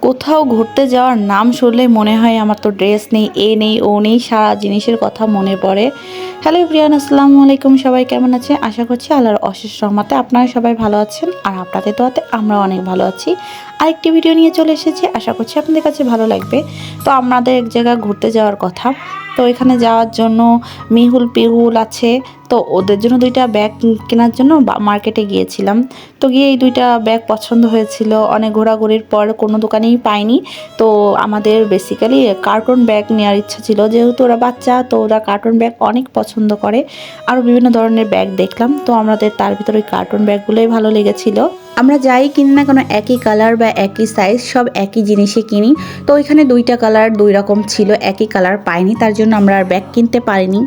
কোথাও ঘুরতে যাওয়ার নাম শুনলেই মনে হয় আমার তো ড্রেস নেই, এ নেই, ও নেই, সারা জিনিসের কথা মনে পড়ে। হ্যালো এভরিওয়ান, আসসালামু আলাইকুম। সবাই কেমন আছে? আশা করছি আল্লাহর অশেষ রহমতে আপনারা সবাই ভালো আছেন, আর আপনাদের দোয়াতে আমরাও অনেক ভালো আছি। আরেকটি ভিডিও নিয়ে চলে এসেছি, আশা করছি আপনাদের কাছে ভালো লাগবে। তো আমাদের এক জায়গায় ঘুরতে যাওয়ার কথা, তো এখানে যাওয়ার জন্য মিহুল পিহুল আছে, তো ওদের জন্য দুইটা ব্যাগ কেনার জন্য মার্কেটে গিয়েছিলাম। তো গিয়ে এই দুইটা ব্যাগ পছন্দ হয়েছিল, অনেক ঘোরাঘুরির পর কোনো দোকানেই পাইনি। তো আমাদের বেসিক্যালি কার্টুন ব্যাগ নেওয়ার ইচ্ছা ছিল, যেহেতু ওরা বাচ্চা, তো ওরা কার্টুন ব্যাগ অনেক পছন্দ করে। আরও বিভিন্ন ধরনের ব্যাগ দেখলাম, তো আমাদের তার ভিতরে ওই কার্টুন ব্যাগগুলোই ভালো লেগেছিল। আমরা যাই কিনি না কোনো, একই কালার বা একই সাইজ সব একই জিনিসে কিনি। তো ওইখানে দুইটা কালার দুই রকম ছিল, একই কালার পাইনি, তার জন্য আমরা আর ব্যাগ কিনতে পারিনি।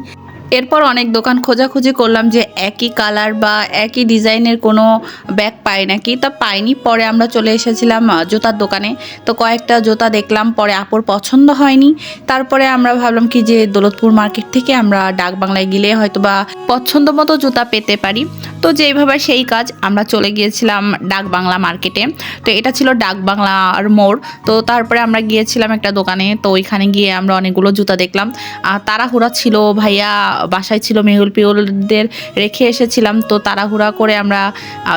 এরপর অনেক দোকান খোঁজাখুঁজি করলাম যে একই কালার বা একই ডিজাইনের কোনো ব্যাগ পাই নাকি, তা পাইনি। পরে আমরা চলে এসেছিলাম জুতার দোকানে, তো কয়েকটা জুতা দেখলাম, পরে আপুর পছন্দ হয়নি। তারপরে আমরা ভাবলাম কি যে দৌলতপুর মার্কেট থেকে আমরা ডাক বাংলায় গেলে হয়তো বা পছন্দ মতো জুতা পেতে পারি। তো যেইভাবে সেই কাজ, আমরা চলে গিয়েছিলাম ডাক বাংলা মার্কেটে। তো এটা ছিল ডাক বাংলার মোড়। তো তারপরে আমরা গিয়েছিলাম একটা দোকানে, তো ওইখানে গিয়ে আমরা অনেকগুলো জুতা দেখলাম। তাড়াহুড়া ছিল, ভাইয়া বাসায় ছিল, মেহুল পিহুলদের রেখে এসেছিলাম। তো তাড়াহুড়া করে আমরা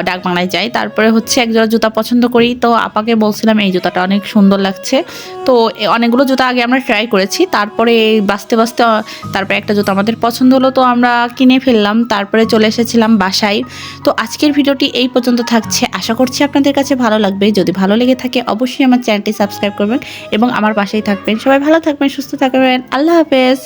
ডাক বাংলায় যাই। তারপরে হচ্ছে একজোড়া জুতা পছন্দ করি, তো আপাকে বলছিলাম এই জুতাটা অনেক সুন্দর লাগছে। তো অনেকগুলো জুতা আগে আমরা ট্রাই করেছি, তারপরে বাছতে বাছতে তারপরে একটা জুতা আমাদের পছন্দ হলো, তো আমরা কিনে ফেললাম। তারপরে চলে এসেছিলাম বাসায়। তো আজকের ভিডিওটি এই পর্যন্ত থাকছে, আশা করছি আপনাদের কাছে ভালো লাগবে। যদি ভালো লেগে থাকে অবশ্যই আমার চ্যানেলটি সাবস্ক্রাইব করবেন এবং আমার পাশেই থাকবেন। সবাই ভালো থাকবেন, সুস্থ থাকবেন। আল্লাহ হাফেজ।